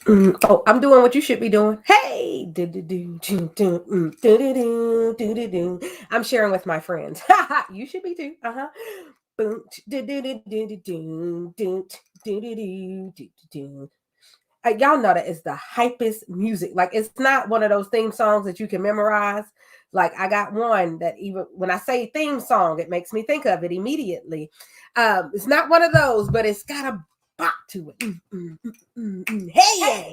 Oh, I'm doing what you should be doing. Hey, I'm sharing with my friends. You should be too. Boom, y'all know that it's the hypest music. Like it's not one of those theme songs that you can memorize. Like I got one that even when I say theme song, it makes me think of it immediately. It's not one of those, but it's got a bop to it. Hey, yeah.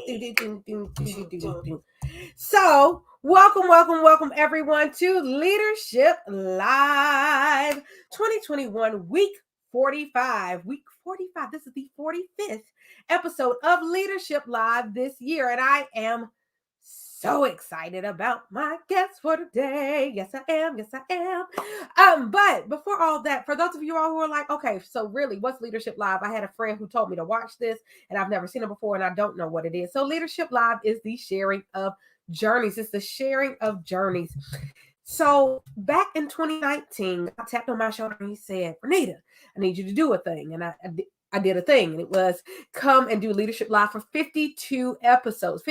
So, welcome everyone to Leadership Live 2021 week 45. Week 45. This is the 45th episode of Leadership Live this year, and I am so excited about my guests for today. Yes, I am. Yes, I am. But before all that, for those of you all who are like, okay, so really, what's Leadership Live? I had a friend who told me to watch this, and I've never seen it before, and I don't know what it is. So, Leadership Live is the sharing of journeys. It's the sharing of journeys. So back in 2019, I tapped on my shoulder and he said, Renita, I need you to do a thing. And I did a thing, and it was come and do Leadership Live for 52 episodes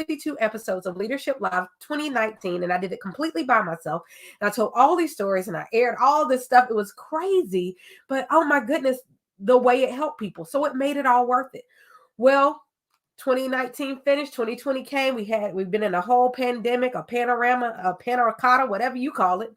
of Leadership Live 2019. And I did it completely by myself. And I told all these stories and I aired all this stuff. It was crazy, but oh my goodness, the way it helped people. So it made it all worth it. Well, 2019 finished, 2020 came. We've been in a whole pandemic, a panorama, a panarcotta, whatever you call it.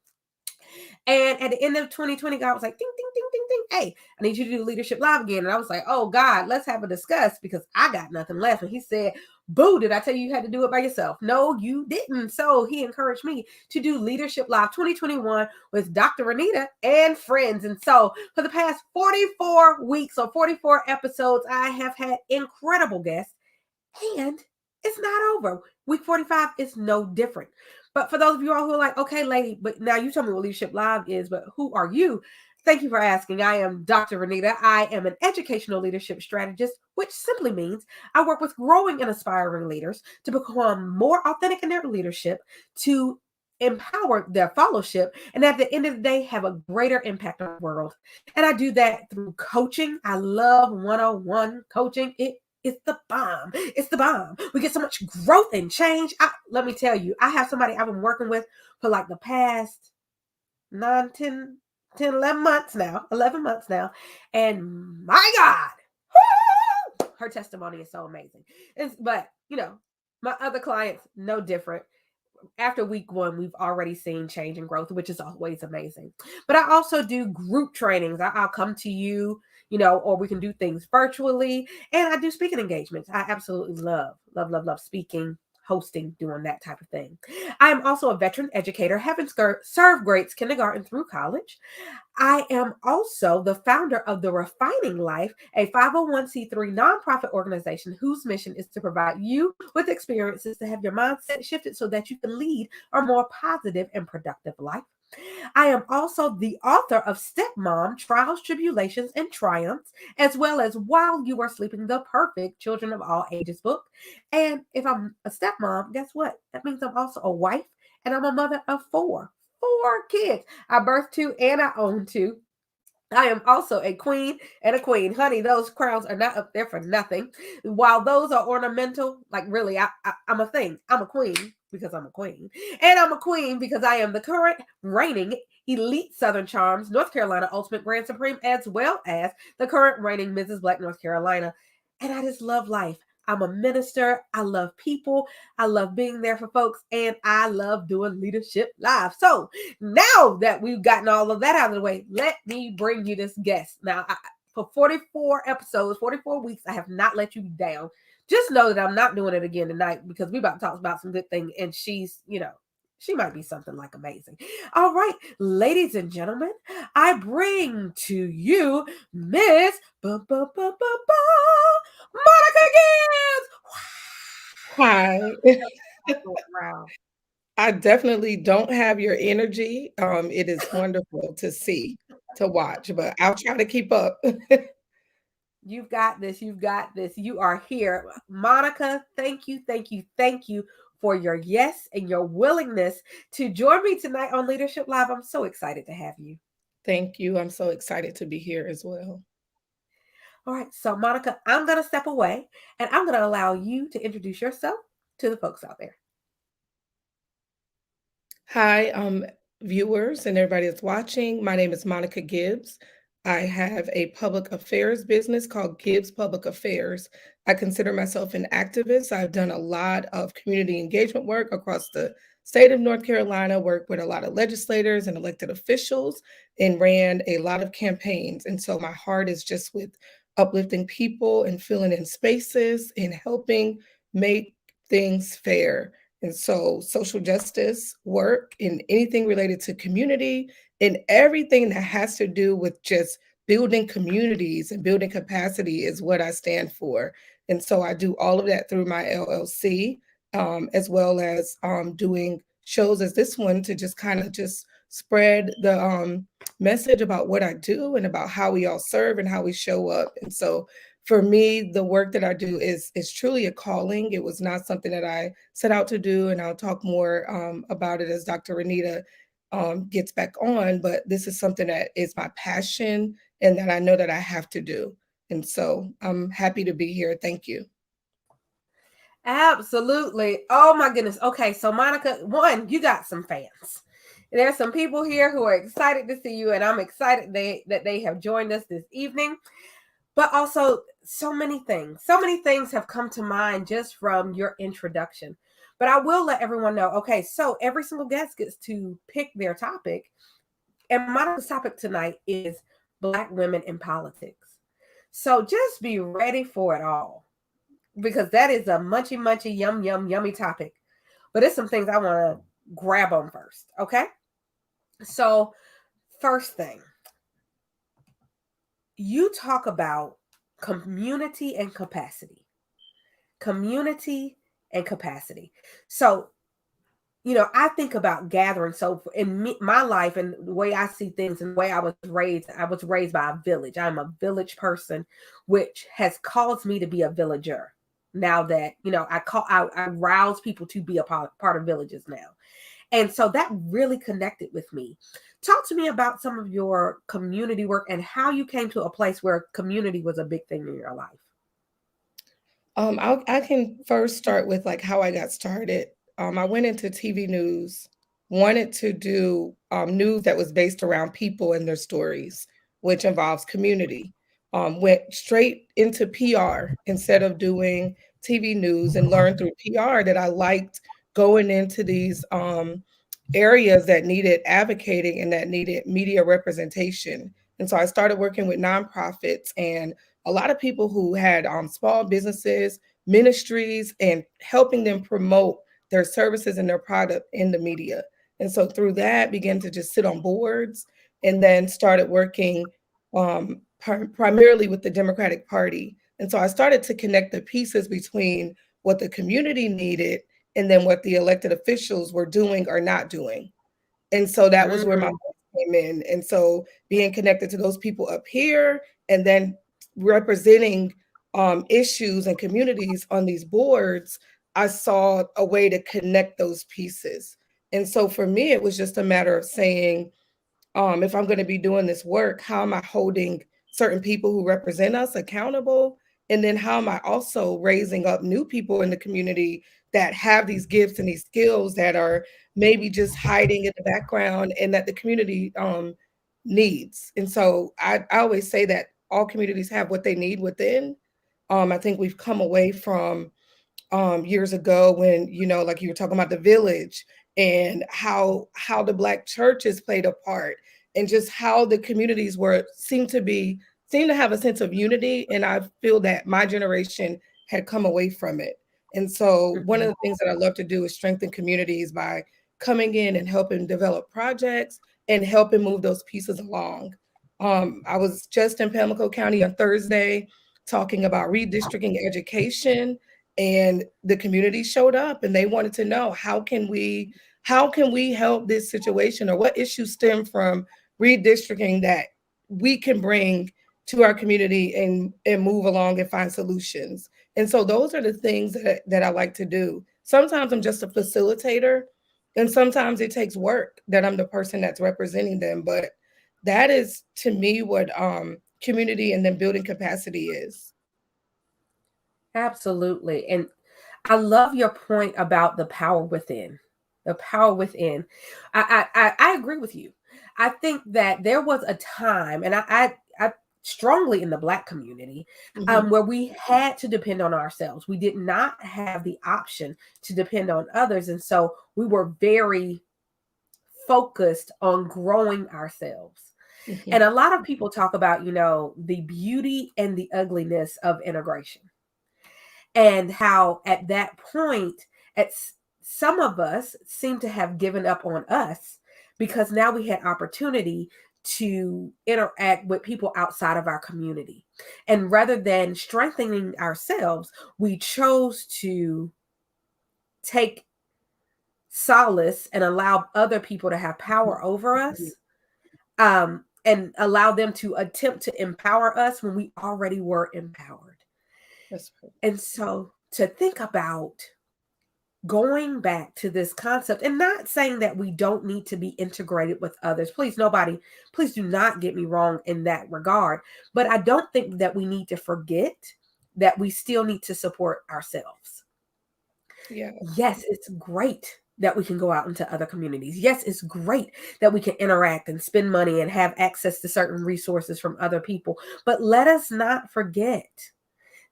And at the end of 2020, God was like, ding, ding, ding, ding, ding. Hey, I need you to do Leadership Live again. And I was like, oh God, let's have a discuss because I got nothing left. And he said, boo, did I tell you had to do it by yourself? No, you didn't. So he encouraged me to do Leadership Live 2021 with Dr. Renita and friends. And so for the past 44 weeks or 44 episodes, I have had incredible guests. And it's not over. Week 45 is no different. But for those of you all who are like, okay, lady, but now you tell me what Leadership Live is, but who are you? Thank you for asking. I am Dr. Renita. I am an educational leadership strategist, which simply means I work with growing and aspiring leaders to become more authentic in their leadership, to empower their fellowship, and at the end of the day, have a greater impact on the world. And I do that through coaching. I love one-on-one coaching. It's the bomb. It's the bomb. We get so much growth and change. Let me tell you, I have somebody I've been working with for like the past 9, 10, 10, 11 months now. 11 months now. And my God, her testimony is so amazing. But, my other clients, no different. After week 1, we've already seen change and growth, which is always amazing. But I also do group trainings. I'll come to you, or we can do things virtually. And I do speaking engagements. I absolutely love speaking, hosting, doing that type of thing. I am also a veteran educator, having served grades kindergarten through college. I am also the founder of The Refining Life, a 501c3 nonprofit organization whose mission is to provide you with experiences to have your mindset shifted so that you can lead a more positive and productive life. I am also the author of Stepmom, Trials, Tribulations, and Triumphs, as well as While You Are Sleeping, the Perfect Children of All Ages book. And if I'm a stepmom, guess what? That means I'm also a wife and I'm a mother of four kids. I birthed 2 and I own 2. I am also a queen and a queen. Honey, those crowns are not up there for nothing. While those are ornamental, like really, I'm a thing. I'm a queen because I'm a queen. And I'm a queen because I am the current reigning Elite Southern Charms North Carolina Ultimate Grand Supreme, as well as the current reigning Mrs. Black North Carolina. And I just love life. I'm a minister. I love people. I love being there for folks. And I love doing Leadership Live. So now that we've gotten all of that out of the way, let me bring you this guest. Now, for 44 episodes, 44 weeks, I have not let you down. Just know that I'm not doing it again tonight because we're about to talk about some good thing. And she's, she might be something like amazing. All right, ladies and gentlemen, I bring to you Miss Monica Gibbs. Hi. Wow. I definitely don't have your energy. It is wonderful to see, to watch, but I'll try to keep up. You've got this. You've got this. You are here. Monica, thank you for your yes and your willingness to join me tonight on Leadership Live. I'm so excited to have you. Thank you. I'm so excited to be here as well. All right, so Monica, I'm going to step away and I'm going to allow you to introduce yourself to the folks out there. Hi, viewers and everybody that's watching. My name is Monica Gibbs. I have a public affairs business called Gibbs Public Affairs. I consider myself an activist. I've done a lot of community engagement work across the state of North Carolina, worked with a lot of legislators and elected officials, and ran a lot of campaigns. And so my heart is just with uplifting people and filling in spaces and helping make things fair. And so, social justice work and anything related to community and everything that has to do with just building communities and building capacity is what I stand for. And so, I do all of that through my LLC, as well as doing shows as this one to just kind of just spread the message about what I do and about how we all serve and how we show up. And so, for me, the work that I do is truly a calling. It was not something that I set out to do, and I'll talk more about it as Dr. Renita gets back on. But this is something that is my passion and that I know that I have to do. And so I'm happy to be here. Thank you. Absolutely. Oh my goodness. Okay, so Monica, one, you got some fans. There's some people here who are excited to see you, and I'm excited that they have joined us this evening. But also, so many things have come to mind just from your introduction. But I will let everyone know, okay, so every single guest gets to pick their topic. And Monica's topic tonight is Black women in politics. So just be ready for it all, because that is a munchy, yummy topic. But it's some things I want to grab on first, okay? So, first thing, you talk about community and capacity. Community and capacity. So, I think about gathering. So in my life and the way I see things and the way I was raised by a village. I'm a village person, which has caused me to be a villager. Now that, I rouse people to be a part of villages now. And so that really connected with me. Talk to me about some of your community work and how you came to a place where community was a big thing in your life. I can first start with like how I got started. I went into TV news, wanted to do news that was based around people and their stories, which involves community. Went straight into PR instead of doing TV news and learned through PR that I liked going into these areas that needed advocating and that needed media representation. And so I started working with nonprofits and a lot of people who had small businesses, ministries, and helping them promote their services and their product in the media. And so through that, began to just sit on boards and then started working primarily with the Democratic Party. And so I started to connect the pieces between what the community needed and then what the elected officials were doing or not doing. And so that was where my Mm, voice came in. And so being connected to those people up here and then representing issues and communities on these boards, I saw a way to connect those pieces. And so for me, it was just a matter of saying, if I'm going to be doing this work, how am I holding certain people who represent us accountable? And then how am I also raising up new people in the community that have these gifts and these skills that are maybe just hiding in the background and that the community needs? And so I always say that all communities have what they need within. I think we've come away from years ago when like you were talking about the village and how the black churches played a part and just how the communities were seem to have a sense of unity, and I feel that my generation had come away from it. And so one of mhm. the things that I love to do is strengthen communities by coming in and helping develop projects and helping move those pieces along. I was just in Pamlico County on Thursday talking about redistricting education, and the community showed up and they wanted to know how can we help this situation, or what issues stem from redistricting that we can bring to our community and move along and find solutions. And so those are the things that I like to do. Sometimes I'm just a facilitator, and sometimes it takes work that I'm the person that's representing them, but that is to me what community and then building capacity is. Absolutely. And I love your point about the power within. The power within. I agree with you. I think that there was a time, and I strongly in the Black community, Mhm. where we had to depend on ourselves. We did not have the option to depend on others, and so we were very focused on growing ourselves. And Mhm. a lot of people talk about, the beauty and the ugliness of integration, and how at that point, some of us seem to have given up on us because now we had opportunity to interact with people outside of our community. And rather than strengthening ourselves, we chose to take solace and allow other people to have power over us, and allow them to attempt to empower us when we already were empowered. That's right. And so to think about going back to this concept, and not saying that we don't need to be integrated with others. Please do not get me wrong in that regard. But I don't think that we need to forget that we still need to support ourselves. Yeah. Yes, it's great that we can go out into other communities. Yes, it's great that we can interact and spend money and have access to certain resources from other people. But let us not forget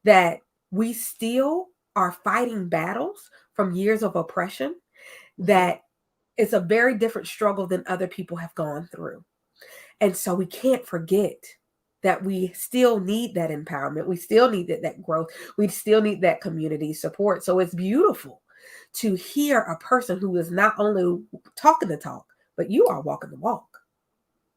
that we still are fighting battles from years of oppression, Mhm. that it's a very different struggle than other people have gone through. And so we can't forget that we still need that empowerment. We still need that growth. We still need that community support. So it's beautiful to hear a person who is not only talking the talk, but you are walking the walk.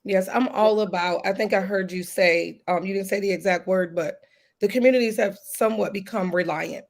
Yes, I'm all about, I think I heard you say, you didn't say the exact word, but the communities have somewhat become reliant.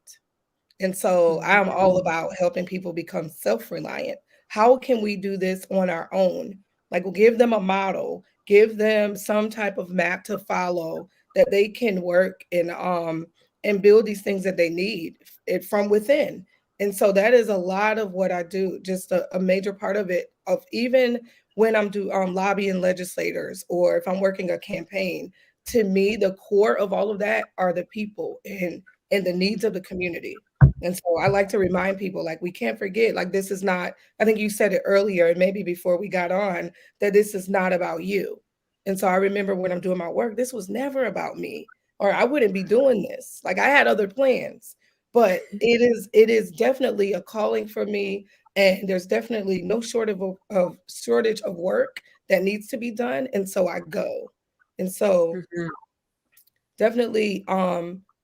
And so I'm all Mhm. about helping people become self-reliant. How can we do this on our own? Like, we'll give them a model, give them some type of map to follow that they can work and build these things that they need it from within. And so that is a lot of what I do, just a major part of it, of even when I'm do lobbying legislators or if I'm working a campaign. To me, the core of all of that are the people and the needs of the community. And so I like to remind people, like, we can't forget, like, this is not, I think you said it earlier, and maybe before we got on, that this is not about you. And so I remember when I'm doing my work, this was never about me, or I wouldn't be doing this. Like, I had other plans, but it is definitely a calling for me. And there's definitely no shortage of work that needs to be done. And so I go. And so Mhm. definitely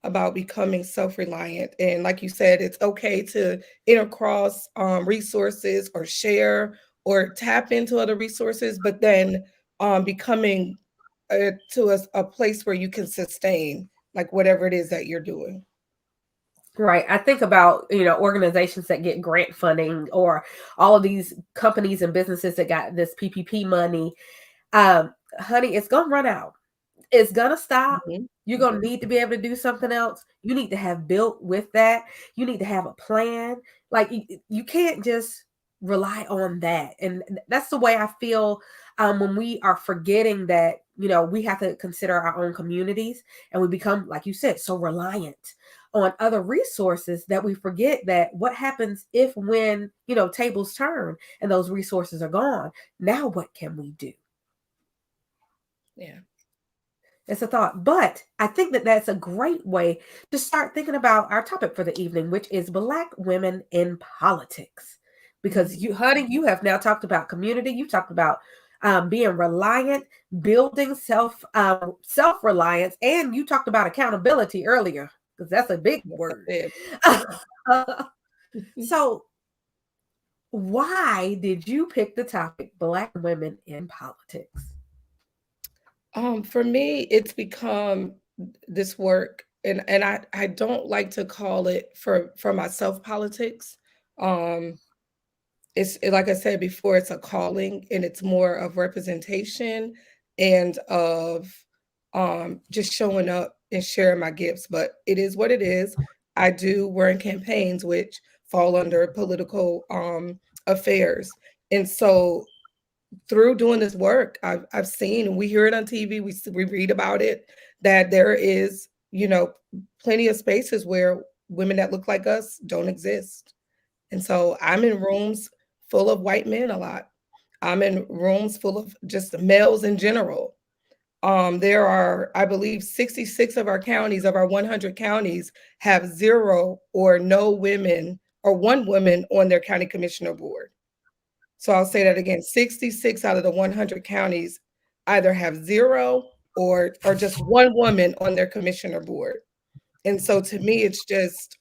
about becoming self-reliant, and like you said, it's okay to intercross resources or share or tap into other resources, but then becoming to a place where you can sustain like whatever it is that you're doing. Right. I think about, organizations that get grant funding, or all of these companies and businesses that got this PPP money. Honey, it's going to run out. It's going to stop. Mhm. You're going to need to be able to do something else. You need to have built with that. You need to have a plan. Like, you can't just rely on that. And that's the way I feel, when we are forgetting that, we have to consider our own communities, and we become, like you said, so reliant on other resources that we forget that what happens if, when, tables turn and those resources are gone. Now what can we do? Yeah. It's a thought. But I think that that's a great way to start thinking about our topic for the evening, which is Black women in politics. Because Mhm. you, honey, you have now talked about community. You talked about, being reliant, building self reliance, and you talked about accountability earlier, because that's a big Yes, I word. did. So, why did you pick the topic Black women in politics? For me, it's become this work, and I don't like to call it for myself politics. Um, like I said before, it's a calling, and it's more of representation and of just showing up and sharing my gifts. But it is what it is. I do run campaigns which fall under political affairs, and so through doing this work, I've seen, and we hear it on TV, we read about it, that there is, plenty of spaces where women that look like us don't exist. And so I'm in rooms full of white men a lot. I'm in rooms full of just males in general. There are, I believe, 66 of our counties, of our 100 counties, have zero or no women or one woman on their county commissioner board. So I'll say that again, 66 out of the 100 counties either have zero or just one woman on their commissioner board. And so to me, it's just,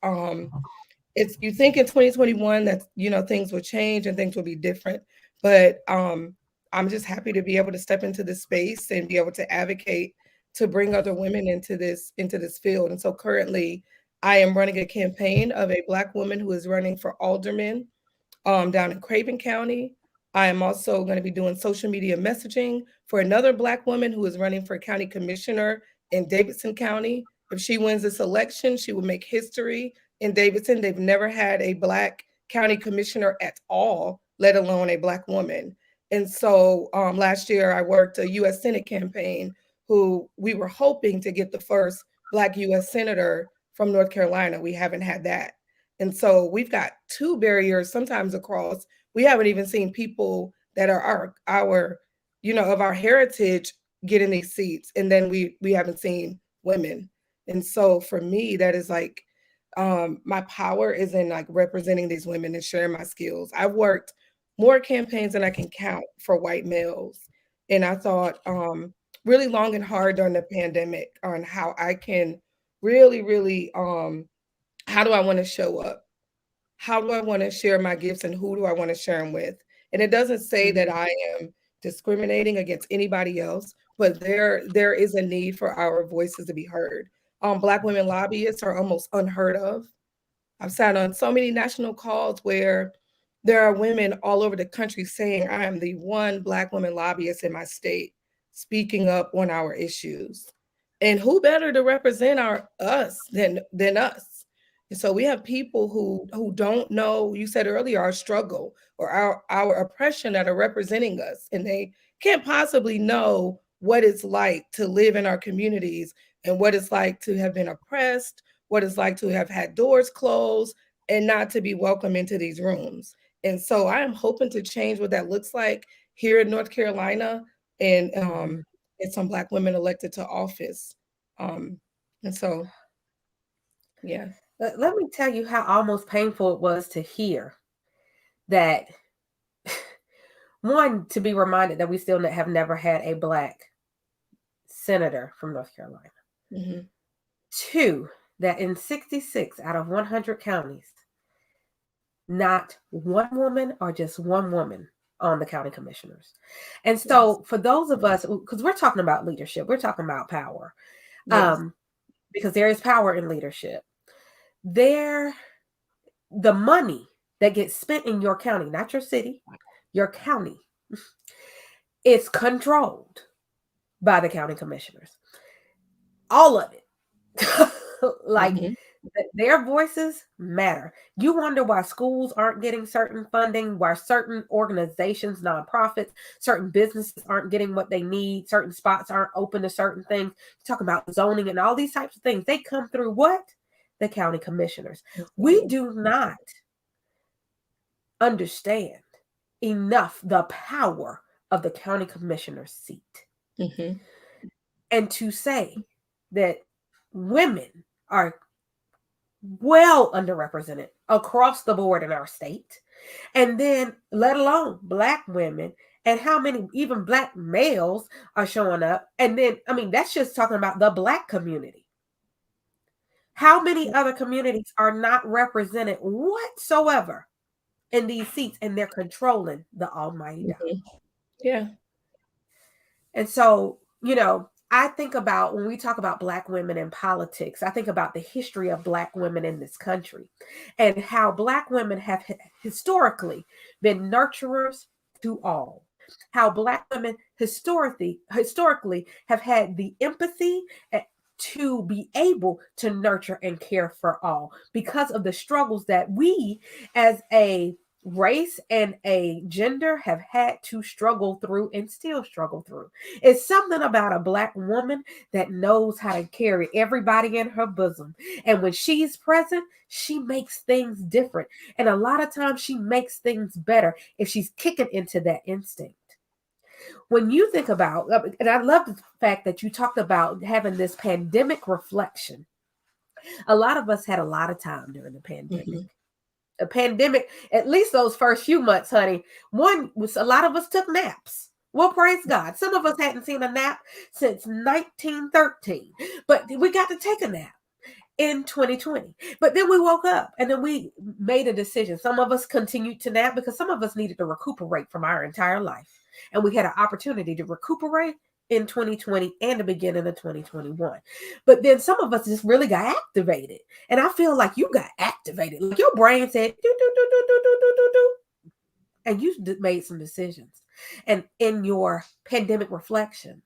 it's, you think in 2021 that, things will change and things will be different, but I'm just happy to be able to step into this space and be able to advocate to bring other women into this field. And so currently I am running a campaign of a Black woman who is running for alderman down in Craven County. I am also going to be doing social media messaging for another Black woman who is running for county commissioner in Davidson County. If she wins this election, she will make history in Davidson. They've never had a Black county commissioner at all, let alone a Black woman. And so last year I worked a U.S. Senate campaign who we were hoping to get the first Black U.S. senator from North Carolina. We haven't had that. And so we've got two barriers sometimes across. We haven't even seen people that are our of our heritage get in these seats. And then we haven't seen women. And so for me, that is like, my power is in like representing these women and sharing my skills. I've worked more campaigns than I can count for white males. And I thought really long and hard during the pandemic on how I can really, really, how do I want to show up? How do I want to share my gifts and who do I want to share them with? And it doesn't say that I am discriminating against anybody else, but there is a need for our voices to be heard. Black women lobbyists are almost unheard of. I've sat on so many national calls where there are women all over the country saying, I am the one Black woman lobbyist in my state speaking up on our issues. And who better to represent us than us? And so we have people who don't know, you said earlier, our struggle or our oppression that are representing us. And they can't possibly know what it's like to live in our communities and what it's like to have been oppressed, what it's like to have had doors closed and not to be welcome into these rooms. And so I am hoping to change what that looks like here in North Carolina and some Black women elected to office. And so, yeah. Let me tell you how almost painful it was to hear that, one, to be reminded that we still have never had a Black senator from North Carolina. Mm-hmm. Two, that in 66 out of 100 counties, not one woman or just one woman on the county commissioners. And so for those of us, because we're talking about leadership, we're talking about power, because there is power in leadership. The money that gets spent in your county, not your city, your county, is controlled by the county commissioners. All of it. Like their voices matter. You wonder why schools aren't getting certain funding, why certain organizations, nonprofits, certain businesses aren't getting what they need, certain spots aren't open to certain things. You talk about zoning and all these types of things. They come through what? The county commissioners. We do not understand enough the power of the county commissioner's seat. And to say that women are well underrepresented across the board in our state, and then let alone Black women, and how many even Black males are showing up. And then, I mean, that's just talking about the Black community. How many other communities are not represented whatsoever in these seats, and they're controlling the almighty dollar? Yeah. And so, I think about when we talk about Black women in politics, I think about the history of Black women in this country and how Black women have historically been nurturers to all. How Black women historically have had the empathy to be able to nurture and care for all because of the struggles that we as a race and a gender have had to struggle through and still struggle through. It's something about a Black woman that knows how to carry everybody in her bosom. And when she's present, she makes things different. And a lot of times she makes things better if she's kicking into that instinct. When you think about, and I love the fact that you talked about having this pandemic reflection. A lot of us had a lot of time during the pandemic. Mm-hmm. A pandemic, at least those first few months, honey, one was a lot of us took naps. Well, praise God. Some of us hadn't seen a nap since 1913, but we got to take a nap in 2020. But then we woke up and then we made a decision. Some of us continued to nap because some of us needed to recuperate from our entire life. And we had an opportunity to recuperate in 2020 and the beginning of 2021. But then some of us just really got activated. And I feel like you got activated. Like your brain said, do, do, do, do, do, do, do, do. And you made some decisions. And in your pandemic reflections,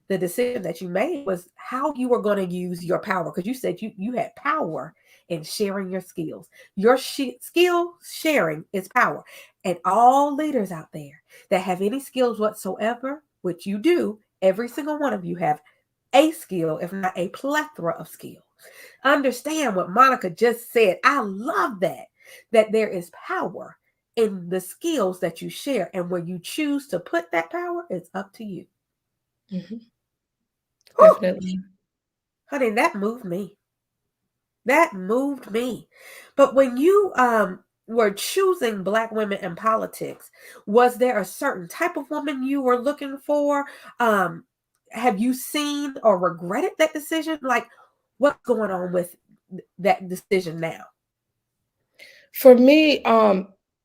the decision that you made was how you were going to use your power. Because you said you had power in sharing your skills. Your skill sharing is power. And all leaders out there that have any skills whatsoever, which you do, every single one of you have a skill, if not a plethora of skills. Understand what Monica just said. I love that there is power in the skills that you share. And where you choose to put that power, it's up to you. Mm-hmm. Whew. Definitely. Honey, that moved me. That moved me. But when you were choosing Black women in politics, was there a certain type of woman you were looking for? Have you seen or regretted that decision? Like, what's going on with that decision now? For me,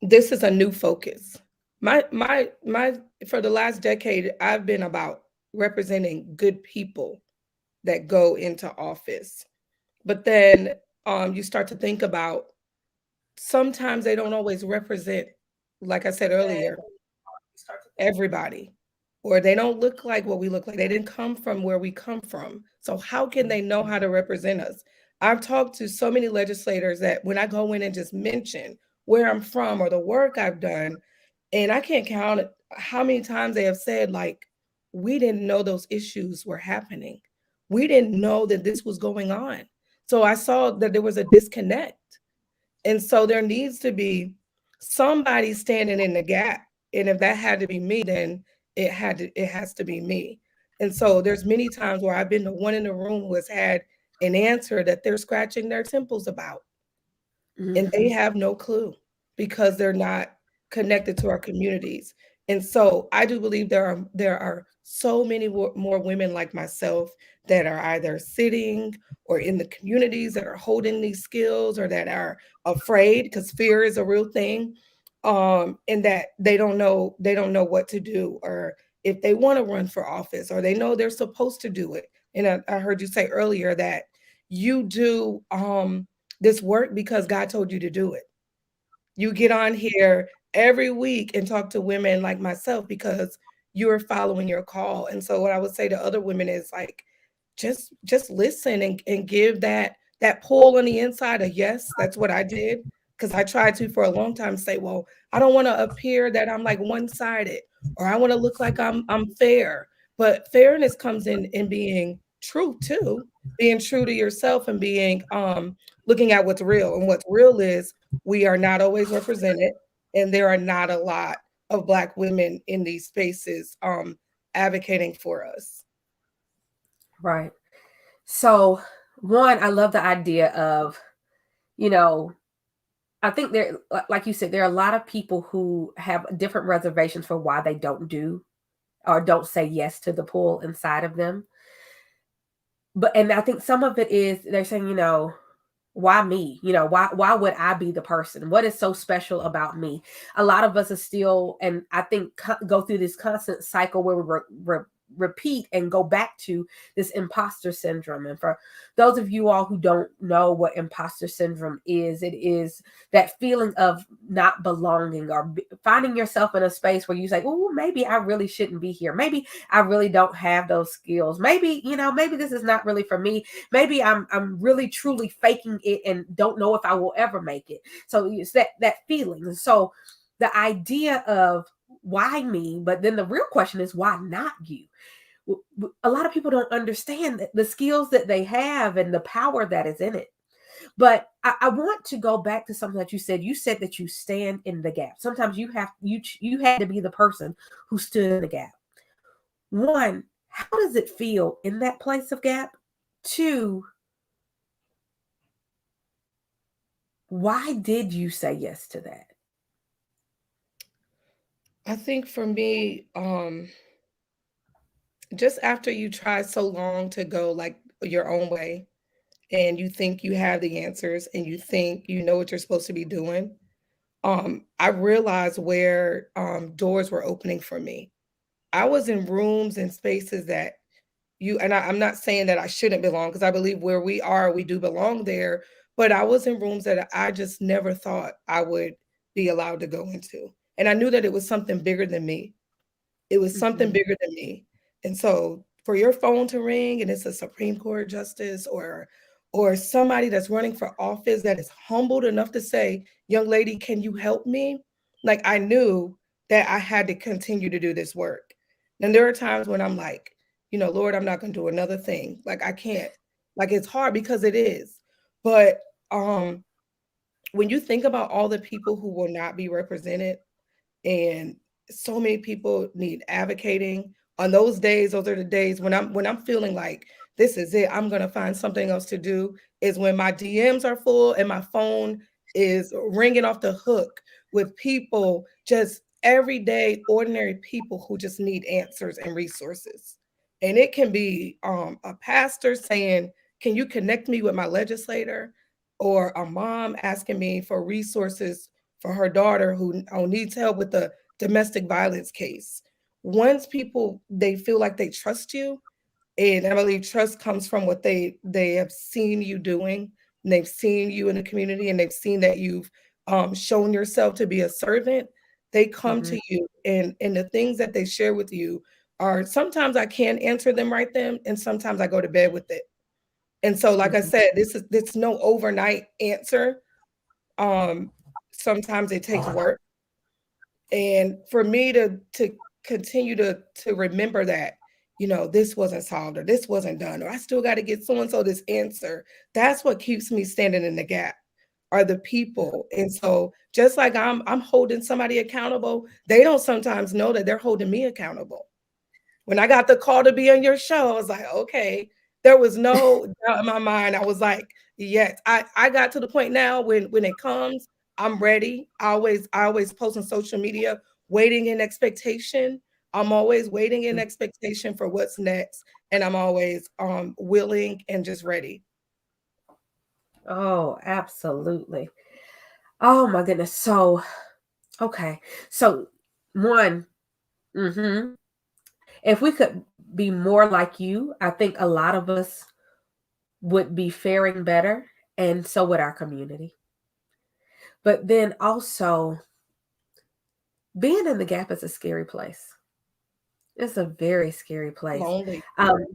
this is a new focus. My for the last decade, I've been about representing good people that go into office. But then you start to think about sometimes they don't always represent, like I said earlier, everybody, or they don't look like what we look like. They didn't come from where we come from. So how can they know how to represent us? I've talked to so many legislators that when I go in and just mention where I'm from or the work I've done, and I can't count how many times they have said, like, we didn't know those issues were happening. We didn't know that this was going on. So I saw that there was a disconnect. And so there needs to be somebody standing in the gap. And if that had to be me, then it has to be me. And so there's many times where I've been the one in the room who has had an answer that they're scratching their temples about. And they have no clue because they're not connected to our communities. And so I do believe there are so many more women like myself that are either sitting or in the communities that are holding these skills or that are afraid because fear is a real thing, and that they don't know what to do, or if they want to run for office, or they know they're supposed to do it. And I heard you say earlier that you do this work because God told you to do it. You get on here every week and talk to women like myself because you're following your call. And so what I would say to other women is like, just listen and give that pull on the inside a yes. That's what I did. Because I tried to for a long time say, well, I don't want to appear that I'm like one-sided, or I want to look like I'm fair. But fairness comes in being true too, being true to yourself and being looking at what's real. And what's real is we are not always represented, and there are not a lot of Black women in these spaces advocating for us. Right. So, one, I love the idea of, I think there, like you said, there are a lot of people who have different reservations for why they don't do or don't say yes to the pull inside of them. And I think some of it is they're saying, why me? Why would I be the person? What is so special about me? A lot of us are still, and I think go through this constant cycle where we're repeat and go back to this imposter syndrome. And for those of you all who don't know what imposter syndrome is, it is that feeling of not belonging or finding yourself in a space where you say, oh, maybe I really shouldn't be here. Maybe I really don't have those skills. Maybe, maybe this is not really for me. Maybe I'm really truly faking it and don't know if I will ever make it. So it's that feeling. So the idea of why me, but then the real question is why not you? A lot of people don't understand the skills that they have and the power that is in it. But I want to go back to something that you said. You said that you stand in the gap. Sometimes you had to be the person who stood in the gap. One, how does it feel in that place of gap? Two, why did you say yes to that? I think for me, just after you try so long to go like your own way and you think you have the answers and you think you know what you're supposed to be doing, I realized where doors were opening for me. I was in rooms and spaces that I'm not saying that I shouldn't belong because I believe where we are, we do belong there. But I was in rooms that I just never thought I would be allowed to go into. And I knew that it was something bigger than me. It was something Mm-hmm. bigger than me. And so for your phone to ring and it's a Supreme Court justice or somebody that's running for office that is humbled enough to say, "Young lady, can you help me?" Like I knew that I had to continue to do this work. And there are times when I'm like, Lord, I'm not going to do another thing. Like I can't. Like it's hard because it is. But when you think about all the people who will not be represented and so many people need advocating on those days. Those are the days when I'm feeling like this is it, I'm going to find something else to do, is when my DMs are full and my phone is ringing off the hook with people, just everyday ordinary people who just need answers and resources. And it can be a pastor saying, can you connect me with my legislator, or a mom asking me for resources for her daughter who needs help with the domestic violence case. Once people, they feel like they trust you, and I believe trust comes from what they have seen you doing, and they've seen you in the community, and they've seen that you've shown yourself to be a servant. They come Mm-hmm. to you, and the things that they share with you are, sometimes I can't answer them right then, and sometimes I go to bed with it. And so, like I Mm-hmm. said, this no overnight answer. Um, Sometimes it takes work, and for me to continue to remember that, this wasn't solved, or this wasn't done, or I still got to get so and so this answer. That's what keeps me standing in the gap, are the people. And so just like I'm holding somebody accountable, they don't sometimes know that they're holding me accountable. When I got the call to be on your show, I was like, okay, there was no doubt in my mind. I was like, yes, I got to the point now when it comes, I'm ready. I always post on social media, waiting in expectation. I'm always waiting in expectation for what's next. And I'm always willing and just ready. Oh, absolutely. Oh my goodness. So, okay. So, one, mm-hmm. If we could be more like you, I think a lot of us would be faring better, and so would our community. But then also, being in the gap is a scary place. It's a very scary place, Lonely.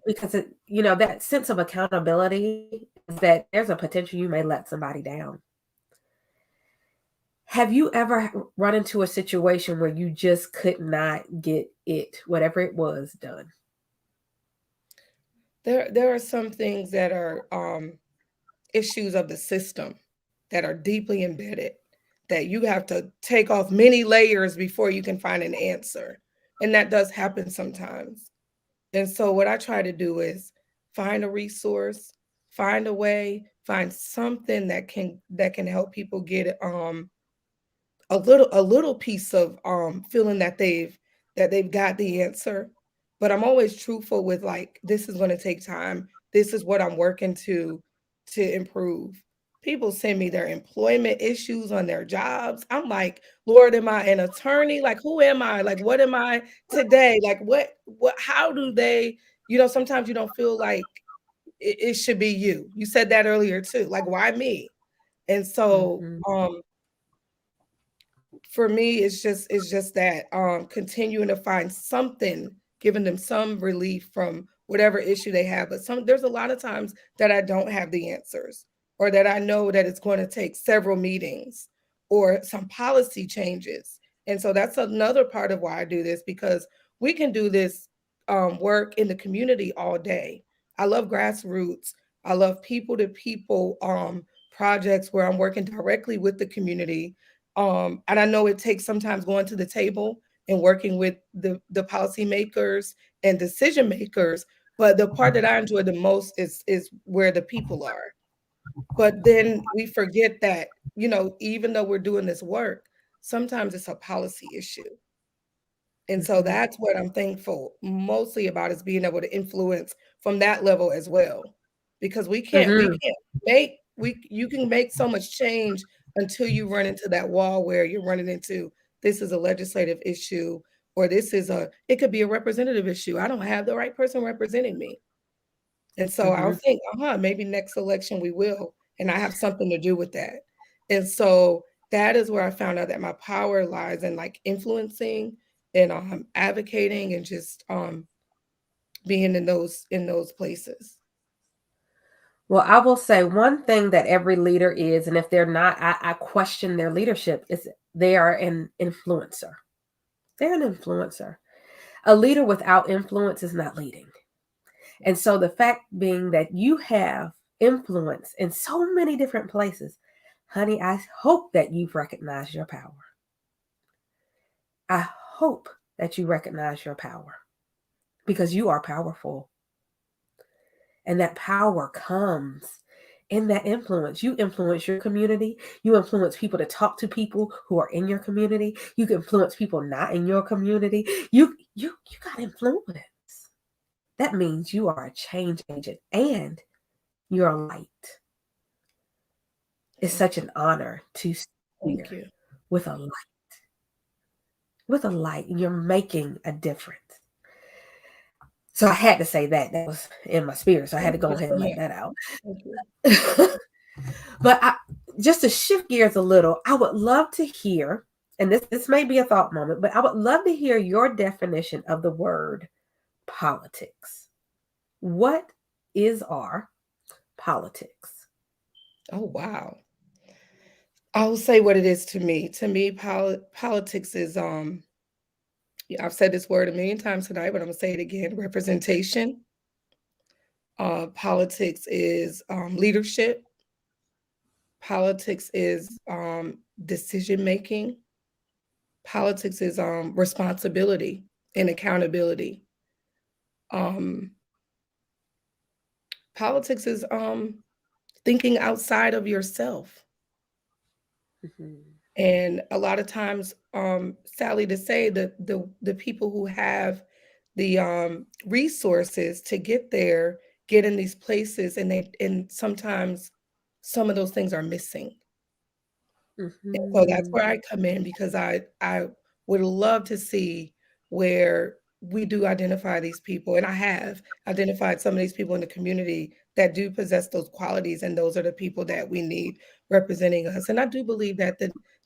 because that sense of accountability is that there's a potential you may let somebody down. Have you ever run into a situation where you just could not get it, whatever it was, done? There are some things that are issues of the system that are deeply embedded, that you have to take off many layers before you can find an answer. And that does happen sometimes. And so what I try to do is find a resource, find a way, find something that can help people get a little piece of feeling that they've got the answer. But I'm always truthful with, like, this is going to take time. This is what I'm working to improve. People send me their employment issues on their jobs. I'm like, Lord, am I an attorney? Like, who am I? Like, what am I today? Like, how do they, sometimes you don't feel like it should be you. You said that earlier too. Like, why me? And so, Mhm. for me, it's just that continuing to find something, giving them some relief from whatever issue they have. But there's a lot of times that I don't have the answers, or that I know that it's going to take several meetings or some policy changes. And so that's another part of why I do this, because we can do this work in the community all day. I love grassroots. I love people to people projects where I'm working directly with the community, and I know it takes sometimes going to the table and working with the policymakers and decision makers. But the part that I enjoy the most is where the people are. But then we forget that, even though we're doing this work, sometimes it's a policy issue. And so Mhm. that's what I'm thankful mostly about, is being able to influence from that level as well. Because we Mhm. can't make we you can make so much change until you run into that wall where you're running into, this is a legislative issue, or it could be a representative issue. I don't have the right person representing me. And so I'll Mhm. think, maybe next election we will, and I have something to do with that. And so that is where I found out that my power lies in, like, influencing and advocating and just being in those places. Well, I will say one thing that every leader is, and if they're not, I question their leadership, is they are an influencer. They're an influencer. A leader without influence is not leading. And so the fact being that you have influence in so many different places, honey, I hope that you've recognized your power. I hope that you recognize your power, because you are powerful. And that power comes in that influence. You influence your community. You influence people to talk to people who are in your community. You can influence people not in your community. You got influence. That means you are a change agent and you're a light. It's Thank such an honor to sit thank here you. with a light, with a light, and you're making a difference. So I had to say that. That was in my spirit. So I had Thank to go you ahead so and let much. that out. Thank you. But just to shift gears a little, I would love to hear, and this may be a thought moment, but I would love to hear your definition of the word politics. What is our politics? Oh, wow. I'll say what it is to me. To me, politics is yeah, I've said this word a million times tonight, but I'm gonna say it again: representation. Politics is leadership. Politics is decision making. Politics is responsibility and accountability. Um, Politics is thinking outside of yourself. Mhm. And a lot of times, sadly to say, that the people who have the resources to get there, get in these places, and sometimes some of those things are missing. And so that's Mhm. where I come in, because I would love to see where we do identify these people, and I have identified some of these people in the community that do possess those qualities, and those are the people that we need representing us. And I do believe that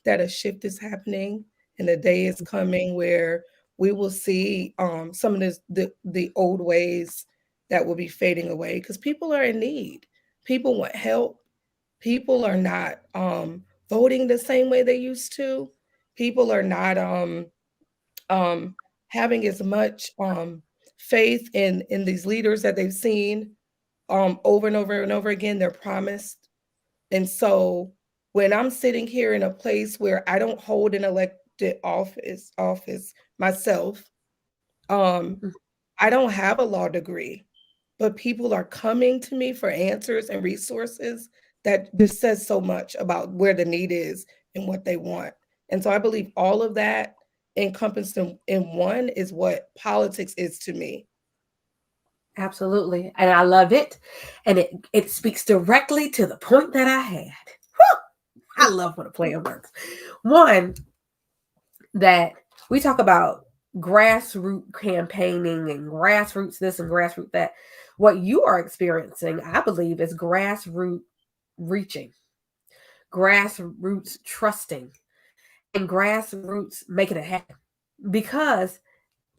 a shift is happening, and the day is coming where we will see some of the old ways that will be fading away, because people are in need. People want help. People are not voting the same way they used to. People are not um, having as much faith in these leaders that they've seen over and over and over again. They're promised. And so when I'm sitting here in a place where I don't hold an elected office myself, um, I don't have a law degree, but people are coming to me for answers and resources. That just says so much about where the need is and what they want. And so I believe all of that encompassed in one is what politics is to me. Absolutely. And I love it. And it speaks directly to the point that I had. Whew! I love when a plan works. One, that we talk about grassroots campaigning and grassroots this and grassroots that. What you are experiencing, I believe, is grassroots reaching, grassroots trusting, and grassroots making it happen. Because,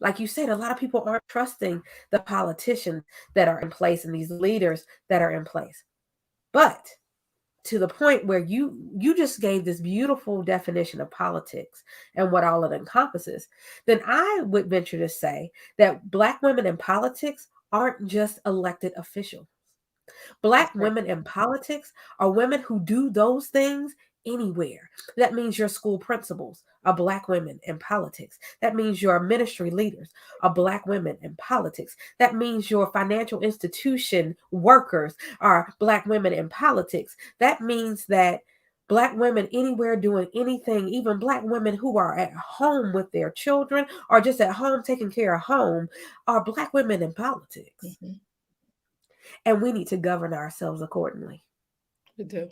like you said, a lot of people aren't trusting the politicians that are in place and these leaders that are in place. But to the point where you just gave this beautiful definition of politics and what all it encompasses, then I would venture to say that Black women in politics aren't just elected officials. Black That's right. women in politics are women who do those things anywhere. That means your school principals are Black women in politics. That means your ministry leaders are Black women in politics. That means your financial institution workers are Black women in politics. That means that Black women anywhere doing anything, even Black women who are at home with their children or just at home taking care of home, are Black women in politics. Mm-hmm. And we need to govern ourselves accordingly. We do.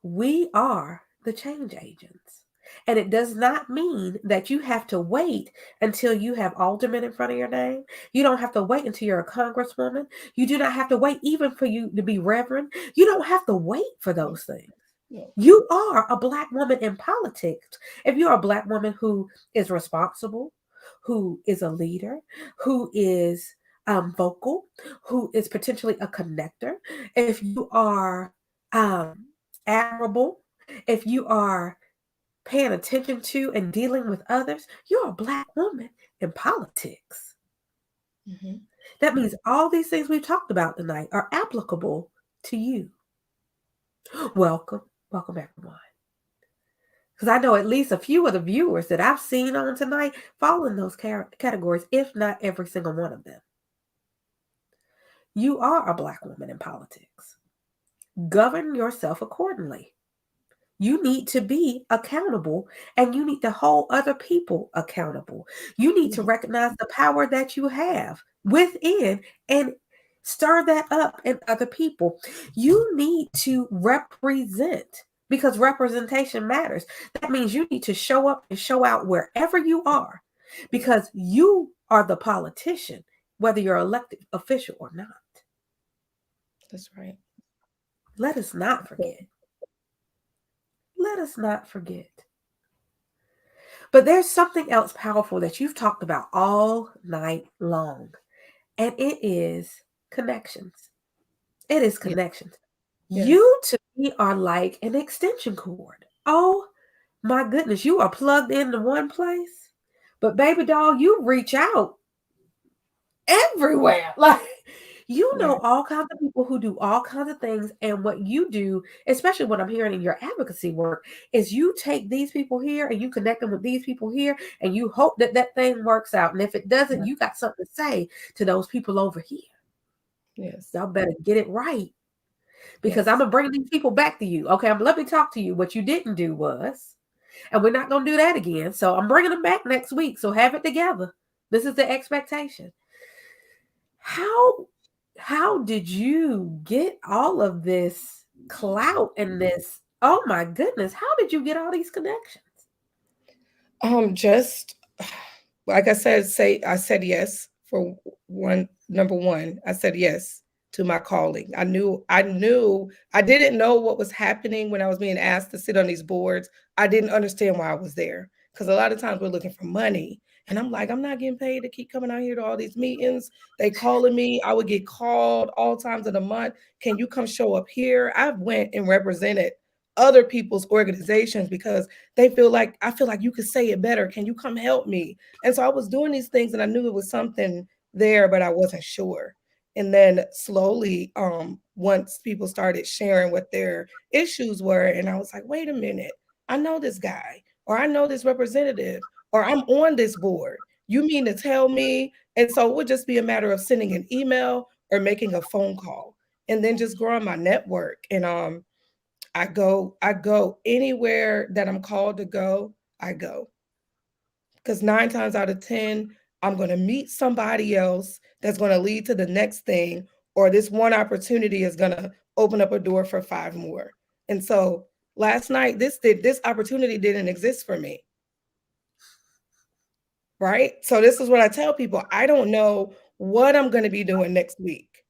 We are the change agents. And it does not mean that you have to wait until you have alderman in front of your name. You don't have to wait until you're a congresswoman. You do not have to wait even for you to be reverend. You don't have to wait for No, those things. no. You are a Black woman in politics. If you're a Black woman who is responsible, who is a leader, who is vocal, who is potentially a connector, if you are um, admirable, if you are paying attention to and dealing with others, you're a Black woman in politics. Mm-hmm. That means all these things we've talked about tonight are applicable to you. Welcome, welcome everyone. Because I know at least a few of the viewers that I've seen on tonight fall in those categories, if not every single one of them. You are a Black woman in politics. Govern yourself accordingly. You need to be accountable and you need to hold other people accountable. You need to Mm-hmm. recognize the power that you have within and stir that up in other people. You need to represent because representation matters. That means you need to show up and show out wherever you are because you are the politician, whether you're elected official or not. That's right. Let us not forget. Let us not forget. But there's something else powerful that you've talked about all night long, and it is connections. It is Yeah. connections. Yes. You to me are like an extension cord. Oh my goodness, you are plugged into one place, but baby doll, you reach out everywhere. Like you Yeah. know all kinds of people who do all kinds of things. And what you do, especially what I'm hearing in your advocacy work, is you take these people here and you connect them with these people here, and you hope that that thing works out. And if it doesn't, Yeah. you got something to say to those people over here. Yes. Y'all better get it right because I'm Yes. gonna bring these people back to you. Okay, let me talk to you. What you didn't do was, and we're not gonna do that again. So I'm bringing them back next week. So have it together. This is the expectation. How how did you get all of this clout and this? Oh my goodness, how did you get all these connections? Just like I said, I said yes for one. Number one, I said yes to my calling. I knew I didn't know what was happening when I was being asked to sit on these boards. I didn't understand why I was there because a lot of times we're looking for money. And I'm like, I'm not getting paid to keep coming out here to all these meetings. They calling me. I would get called all times of the month. Can you come show up here? I've went and represented other people's organizations because I feel like you could say it better. Can you come help me? And so I was doing these things and I knew it was something there, but I wasn't sure. And then slowly, once people started sharing what their issues were, and I was like, wait a minute, I know this guy, or I know this representative, or I'm on this board. You mean to tell me? And so it would just be a matter of sending an email or making a phone call and then just growing my network. And I go anywhere that I'm called to go, I go. Because 9 times out of 10, I'm going to meet somebody else that's going to lead to the next thing, or this one opportunity is going to open up a door for 5 more. And so last night, this opportunity didn't exist for me. Right? So this is what I tell people. I don't know what I'm going to be doing next week.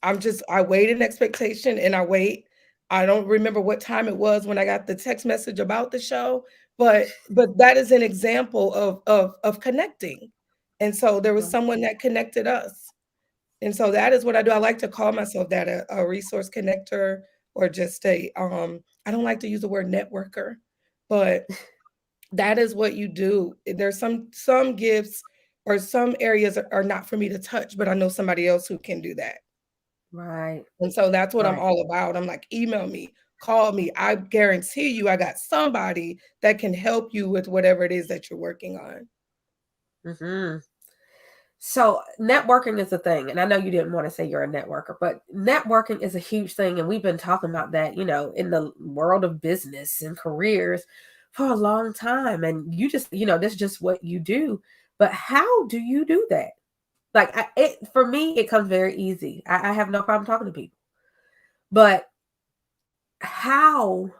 I wait in expectation and I wait. I don't remember what time it was when I got the text message about the show, but that is an example of connecting. And so there was someone that connected us. And so that is what I do. I like to call myself that, a resource connector, or just I don't like to use the word networker, but that is what you do. There's some gifts or some areas are not for me to touch, but I know somebody else who can do that. Right. And so that's what I'm Right. all about. I'm like, email me, call me. I guarantee you I got somebody that can help you with whatever it is that you're working on. Mm-hmm. So networking is a thing, and I know you didn't want to say you're a networker, but networking is a huge thing, and we've been talking about that, in the world of business and careers for a long time. And you just, this is just what you do. But how do you do that? Like, for me, it comes very easy. I have no problem talking to people, but how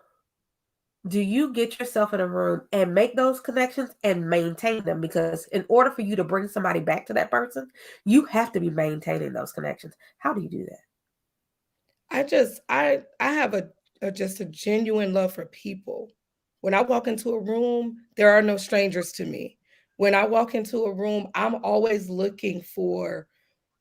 do you get yourself in a room and make those connections and maintain them? Because in order for you to bring somebody back to that person, you have to be maintaining those connections. How do you do that? I have just a genuine love for people. When I walk into a room, there are no strangers to me. When I walk into a room, I'm always looking for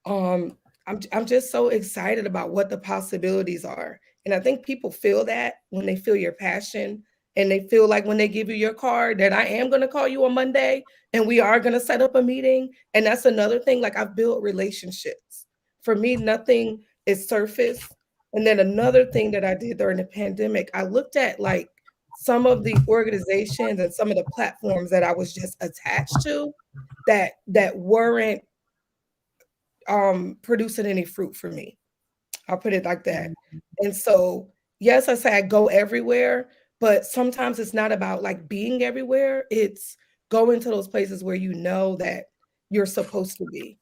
um I'm just so excited about what the possibilities are. And I think people feel that when they feel your passion, and they feel like when they give you your card that I am going to call you on Monday and we are going to set up a meeting. And that's another thing, like, I've built relationships. For me, nothing is surface. And then another thing that I did during the pandemic, I looked at like some of the organizations and some of the platforms that I was just attached to that weren't producing any fruit for me. I'll put it like that. Mhm. And so, yes, I say I go everywhere, but sometimes it's not about like being everywhere. It's going to those places where you know that you're supposed to be.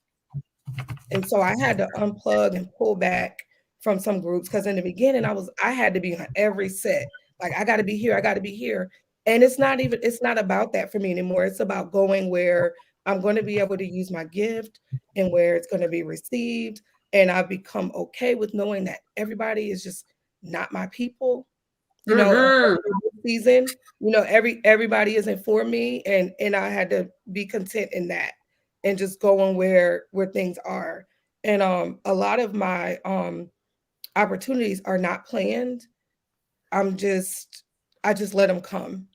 And so I had to unplug and pull back from some groups, because in the beginning I had to be on every set. Like, I got to be here, I got to be here. And it's not about that for me anymore. It's about going where I'm going to be able to use my gift and where it's going to be received. And I've become okay with knowing that everybody is just not my people. Mhm. Especially this season, everybody isn't for me, and I had to be content in that, and just going where things are. And a lot of my opportunities are not planned. I just let them come.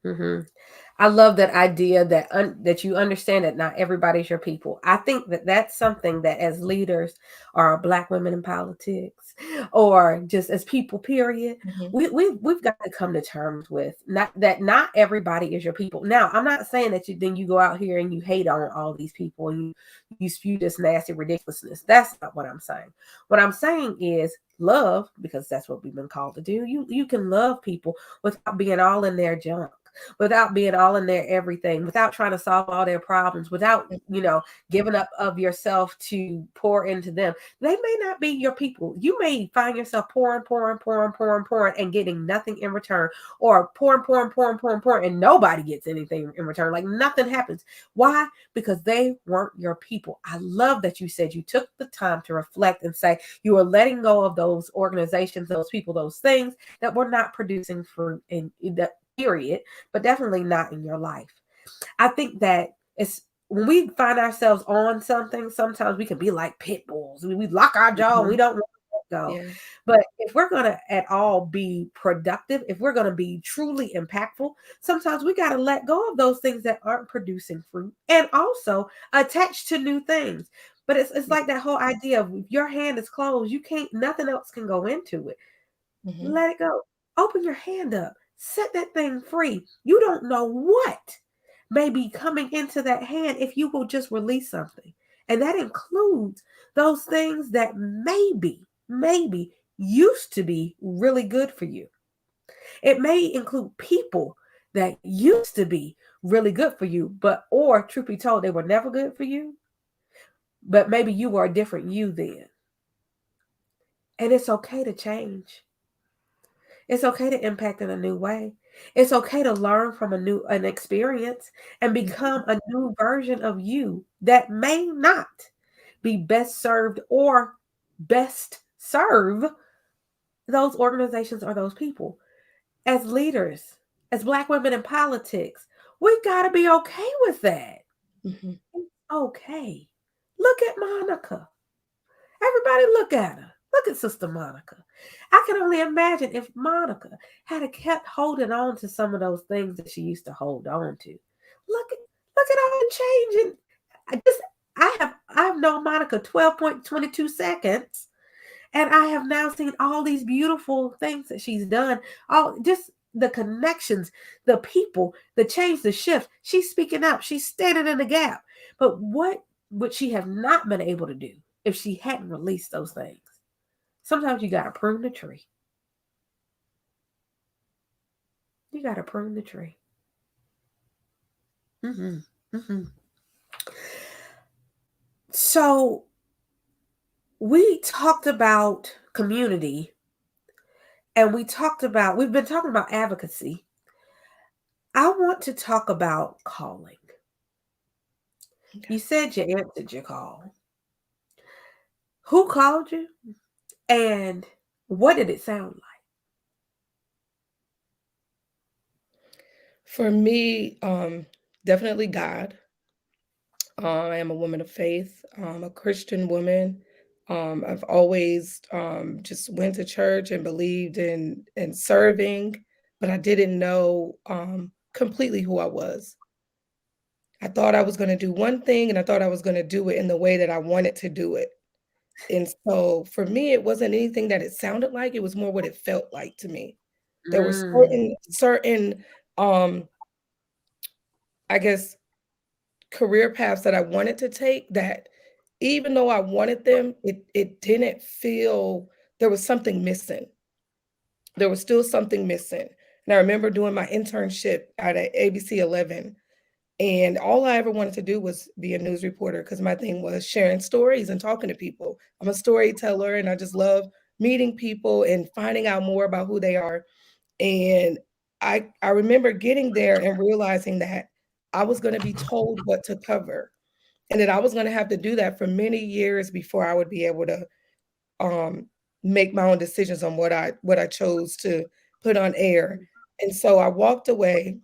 Mhm. I love that idea that you understand that not everybody's your people. I think that that's something that as leaders, or Black women in politics, or just as people, period, Mhm. we've got to come to terms with, not everybody is your people. Now, I'm not saying that you go out here and you hate on all these people and you spew this nasty ridiculousness. That's not what I'm saying. What I'm saying is love, because that's what we've been called to do. You can love people without being all in their junk, without being all in their everything, without trying to solve all their problems, without, giving up of yourself to pour into them. They may not be your people. You may find yourself pouring, pouring, pouring, pouring, pouring, and getting nothing in return, or pouring, pouring, pouring, pouring, pouring, and nobody gets anything in return. Like nothing happens. Why? Because they weren't your people. I love that you said you took the time to reflect and say you were letting go of those organizations, those people, those things that were not producing fruit in that period, but definitely not in your life. I think that it's when we find ourselves on something, sometimes we can be like pit bulls. We lock our jaw and we Mhm. don't want to let go. Yeah. But if we're going to at all be productive, if we're going to be truly impactful, sometimes we got to let go of those things that aren't producing fruit and also attach to new things. But it's Yeah. like that whole idea of if your hand is closed, you can't, nothing else can go into it. Mhm. Let it go. Open your hand up. Set that thing free. You don't know what may be coming into that hand if you will just release something. And that includes those things that maybe used to be really good for you. It may include people that used to be really good for you, or truth be told, they were never good for you, but maybe you were a different you then. And it's okay to change. It's okay to impact in a new way. It's okay to learn from an experience and become a new version of you that may not be best served or best serve those organizations or those people. As leaders, as Black women in politics, we got to be okay with that. Mhm. It's okay. Look at Monica. Everybody look at her. Look at Sister Monica. I can only imagine if Monica had kept holding on to some of those things that she used to hold on to. Look at all the change. And I've known Monica 12.22 seconds, and I have now seen all these beautiful things that she's done. All just the connections, the people, the change, the shift. She's speaking up. She's standing in the gap. But what would she have not been able to do if she hadn't released those things? Sometimes you got to prune the tree. You got to prune the tree. Mm-hmm. Mm-hmm. So we talked about community, and we've been talking about advocacy. I want to talk about calling. Okay. You said you answered your call. Who called you? And what did it sound For me, definitely God. I am a woman of faith. I'm a Christian woman. I've always just went to church and believed in serving, but I didn't know completely who I was. I thought I was going to do one thing, and I thought I was going to do it in the way that I wanted to do it. And so for me, it wasn't anything that it sounded like. It was more what it felt like to me. like? There were certain um, I guess career paths that I wanted to take that even though I wanted them, it didn't feel there was something missing. There was still something missing. And I remember doing my internship at a ABC 11, and all I ever wanted to do was be a news reporter because my thing was sharing stories and talking to people. I'm a storyteller and I just love meeting people and finding out more about who they are. And I remember getting there and realizing that I was going to be told what to cover and that I was going to have to do that for many years before I would be able to um, make my own decisions on what I chose to put on air. And so I walked away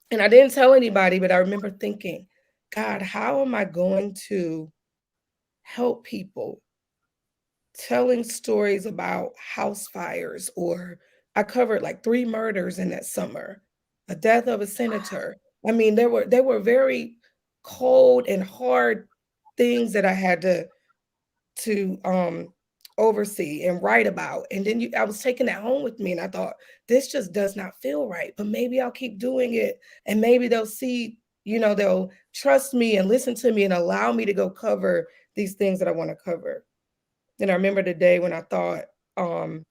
and I didn't tell anybody, but I remember thinking, God, how am I going to help people telling stories about house fires? Or I covered like 3 murders in that summer, a death of a senator. I mean, there were very cold and hard things that I had to oversee and write about. And then I was taking that home with me and I thought, this just does not feel right, but maybe I'll keep doing it and maybe they'll see, they'll trust me and listen to me and allow me to go cover these things that I want to cover. And I remember the day when I thought, um,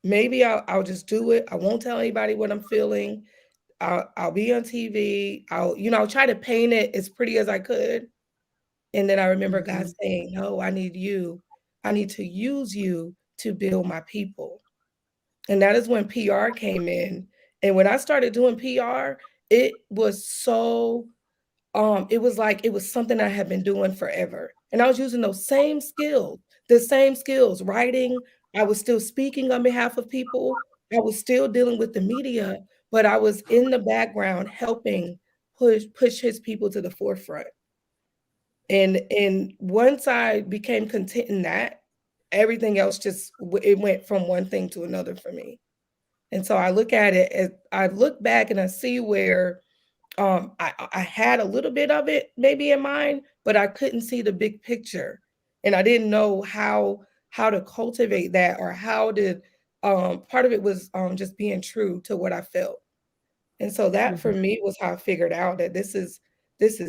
maybe I'll just do it. I won't tell anybody what I'm feeling. I'll be on TV. I'll try to paint it as pretty as I could. And then I remember God Mm-hmm. saying, "No, I need you. I need to use you to build my people." And that is when PR came in. And when I started doing PR, it was so it was like it was something I had been doing forever. And I was using those same skills, the same skills, writing. I was still speaking on behalf of people. I was still dealing with the media, but I was in the background helping push his people to the forefront. And once I became content in that, everything else it went from one thing to another for me. And so I look at it as I look back and I see where I had a little bit of it maybe in mind, but I couldn't see the big picture, and I didn't know how to cultivate that or how to. Part of it was just being true to what I felt, and so that Mm-hmm. for me was how I figured out that this is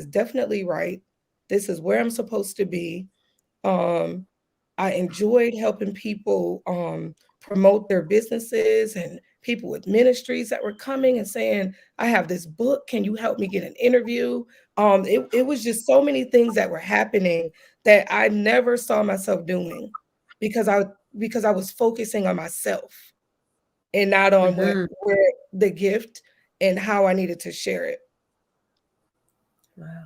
definitely right. This is where I'm supposed to be. I enjoyed helping people promote their businesses and people with ministries that were coming and saying, I have this book. Can you help me get an interview? It was just so many things that were happening that I never saw myself doing because I was focusing on myself and not on Mm-hmm. where the gift and how I needed to share it. Wow.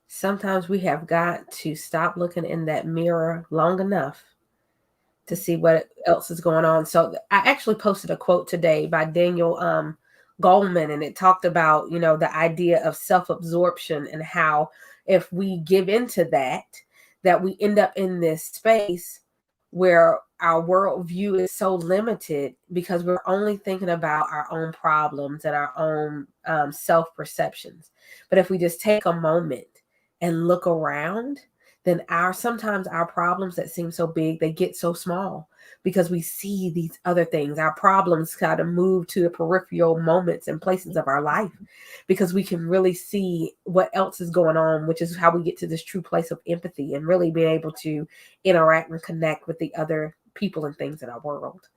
Sometimes we have got to stop looking in that mirror long enough to see what else is going on. So I actually posted a quote today by Daniel Goleman, and it talked about, the idea of self-absorption and how if we give into that, that we end up in this space where our worldview is so limited because we're only thinking about our own problems and our own self-perceptions. But if we just take a moment and look around, then sometimes our problems that seem so big, they get so small because we see these other things. Our problems kind of move to the peripheral moments and places of our life because we can really see what else is going on, which is how we get to this true place of empathy and really being able to interact and connect with the other people and things in our world.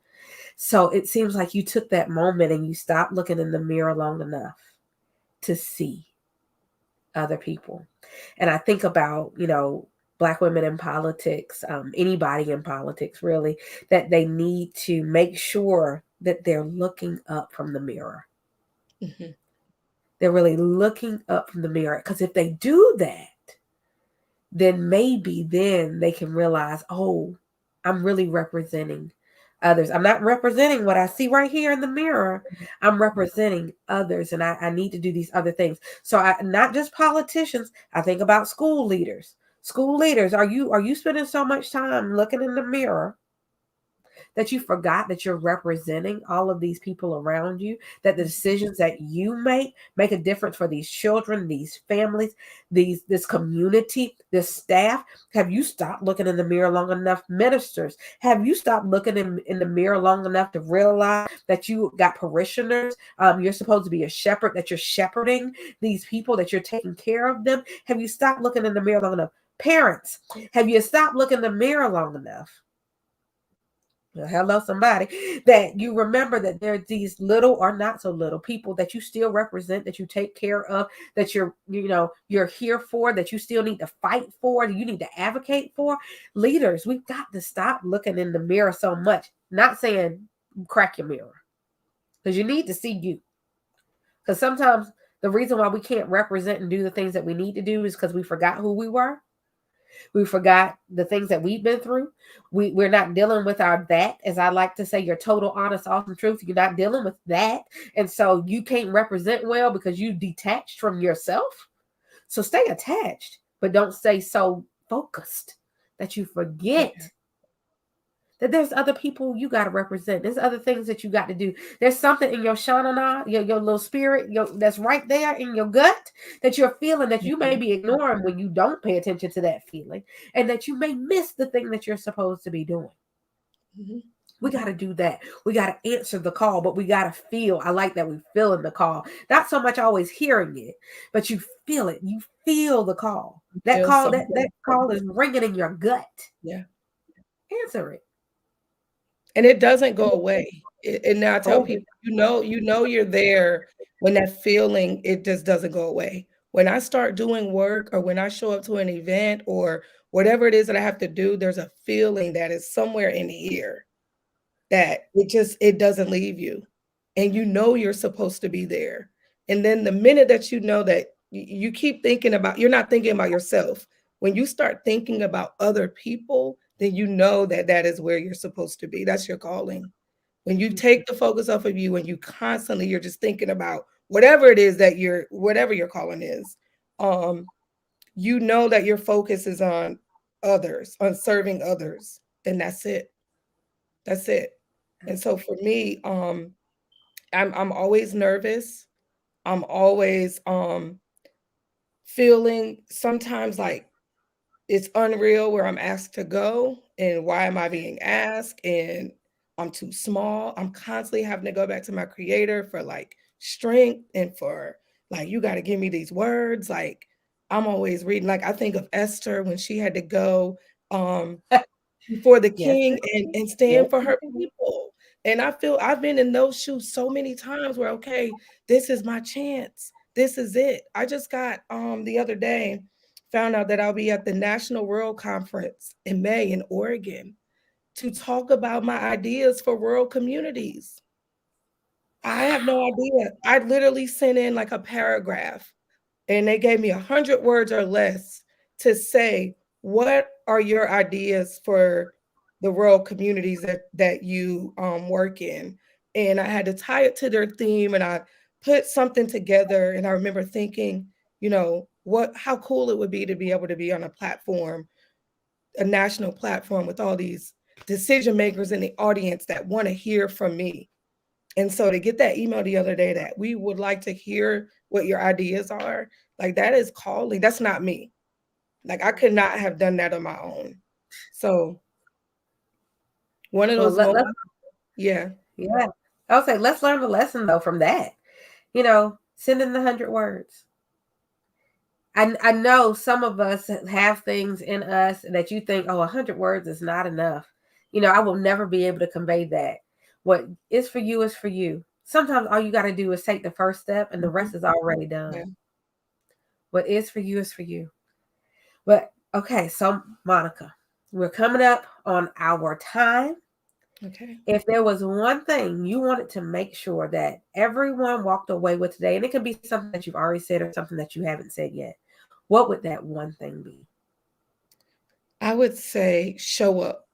So it seems like you took that moment and you stopped looking in the mirror long enough to see other people. And I think about, Black women in politics, anybody in politics really, that they need to make sure that they're looking up from the mirror. Mhm. They're really looking up from the mirror. Because if they do that, then maybe then they can realize, oh, I'm really representing others. I'm not representing what I see right here in the mirror. I'm representing others, and I need to do these other things. So not just politicians. I think about school leaders. School leaders, are you spending so much time looking in the mirror that you forgot that you're representing all of these people around you, that the decisions that you make a difference for these children, these families, this community, this staff? Have you stopped looking in the mirror long enough? Ministers, have you stopped looking in the mirror long enough to realize that you got parishioners? You're supposed to be a shepherd, that you're shepherding these people, that you're taking care of them. Have you stopped looking in the mirror long enough? Parents, have you stopped looking in the mirror long enough? Hello, somebody, that you remember that there are these little or not so little people that you still represent, that you take care of, that you're here for, that you still need to fight for, you need to advocate for. Leaders, we've got to stop looking in the mirror so much. Not saying crack your mirror, because you need to see you. Because sometimes the reason why we can't represent and do the things that we need to do is because we forgot who we were. We forgot the things that we've been through. We're not dealing with that, as I like to say, your total, honest, awesome truth. You're not dealing with that. And so you can't represent well because you detached from yourself. So stay attached, but don't stay so focused that you forget that there's other people you got to represent. There's other things that you got to do. There's something in your shanana, your little spirit, that's right there in your gut that you're feeling that you may be ignoring when you don't pay attention to that feeling, and that you may miss the thing that you're supposed to be doing. Mm-hmm. We got to do that. We got to answer the call, but we got to feel. I like that we feel in the call. Not so much always hearing it, but you feel it. You feel the call. That Feel call, something. that call is ringing in your gut. Yeah. Answer it. And it doesn't go away. And now I tell Oh, people, you're there when that feeling, it just doesn't go away. When I start doing work or when I show up to an event or whatever it is that I have to do, there's a feeling that is somewhere in here that it doesn't leave you. And you're supposed to be there. And then the minute that you know that you keep thinking about, you're not thinking about yourself. When you start thinking about other people, then you know that that is where you're supposed to be. That's your calling. When you take the focus off of you and you're just thinking about whatever it is that whatever your calling is, you know that your focus is on others, on serving others, and that's it. That's it. And so for me, I'm always nervous. I'm always feeling sometimes like it's unreal where I'm asked to go and why am I being asked and I'm too small. I'm constantly having to go back to my creator for like strength and for like you got to give me these words. Like I'm always reading, like I think of Esther when she had to go um before the yes, king and yes. stand for her people. And I feel I've been in those shoes so many times where, okay, this is my chance. This is it. I just got the other day found out that I'll be at the National Rural Conference in May in Oregon to talk about my ideas for rural communities. I have no idea. I literally sent in like a paragraph and they gave me 100 words or less to say, what are your ideas for the rural communities that you work in? And I had to tie it to their theme and I put something together. And I remember thinking, how cool it would be to be able to be on a platform, a national platform with all these decision makers in the audience that want to hear from me. And so to get that email the other day that we would like to hear what your ideas are, like that is calling. That's not me. Like I could not have done that on my own. So one of Well, those moments, yeah. yeah. I'll say, let's learn the lesson though from that. Send in the 100 words. I know some of us have things in us that you think, oh, 100 words is not enough. I will never be able to convey that. What is for you is for you. Sometimes all you got to do is take the first step and the rest is already done. Yeah. What is for you is for you. But okay, so Monica, we're coming up on our time. Okay. If there was one thing you wanted to make sure that everyone walked away with today, and it could be something that you've already said or something that you haven't said yet, what would that one thing be? I would say show up.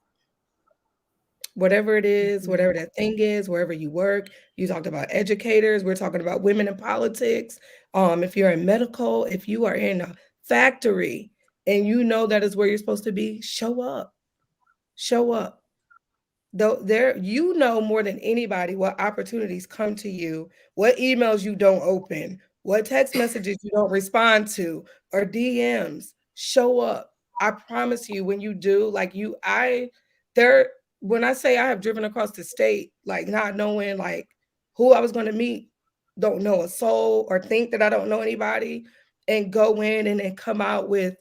Whatever it is, Mhm. whatever that thing is, wherever you work. You talked about educators. We're talking about women in politics. If you're in medical, if you are in a factory and you know that is where you're supposed to be, show up. Show up. Though there, you know more than anybody what opportunities come to you, what emails you don't open, what text messages you don't respond to, or DMs. Show up. I promise you, when you do, like there. When I say I have driven across the state, like not knowing like who I was going to meet, don't know a soul, or think that I don't know anybody, and go in and then come out with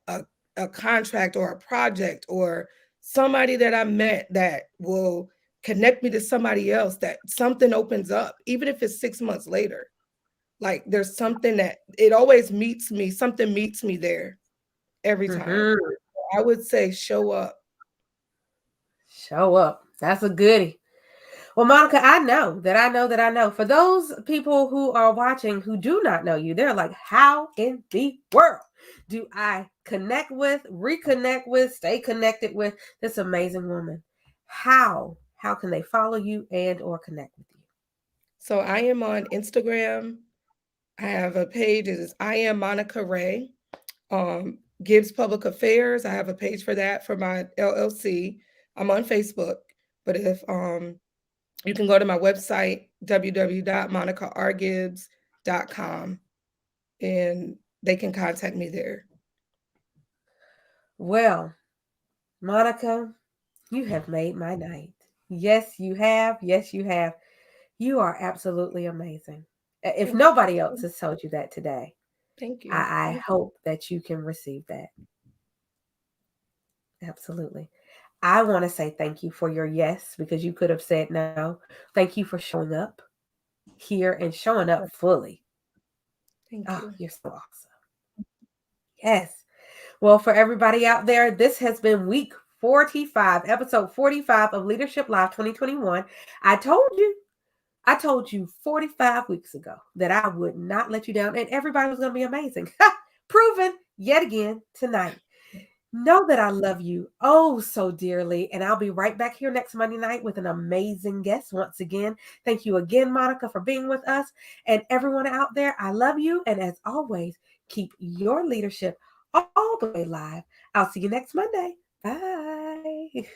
a, a contract or a project or somebody that I met that will connect me to somebody else, that something opens up, even if it's 6 months later. Like there's something that it always meets me, something meets me there every time. Mhm. I would say show up. Show up. That's a goodie. Well, Monica, I know. For those people who are watching who do not know you, they're like, how in the world do I connect with, reconnect with, stay connected with this amazing woman? How? How can they follow you and or connect with you? So I am on Instagram. I have a page. It is I am Monica Ray. Gibbs Public Affairs. I have a page for that for my LLC. I'm on Facebook, but if you can go to my website www.monicargibbs.com and they can contact me there. Well, Monica, you have made my night. Yes, you have. Yes, you have. You are absolutely amazing. If Thank nobody else you. has told you that today, Thank you. I hope that you can receive that. Absolutely. I want to say thank you for your yes because you could have said no. Thank you for showing up here and showing up fully. Thank Oh, you. you're so awesome. Yes. Well, for everybody out there, this has been week 45, episode 45 of Leadership Live 2021. I told you 45 weeks ago that I would not let you down and everybody was going to be amazing. Proven yet again tonight. Know that I love you oh so dearly, and I'll be right back here next Monday night with an amazing guest once again. Thank you again, Monica, for being with us. And everyone out there, I love you. And as always, keep your leadership all the way live. I'll see you next Monday. Bye.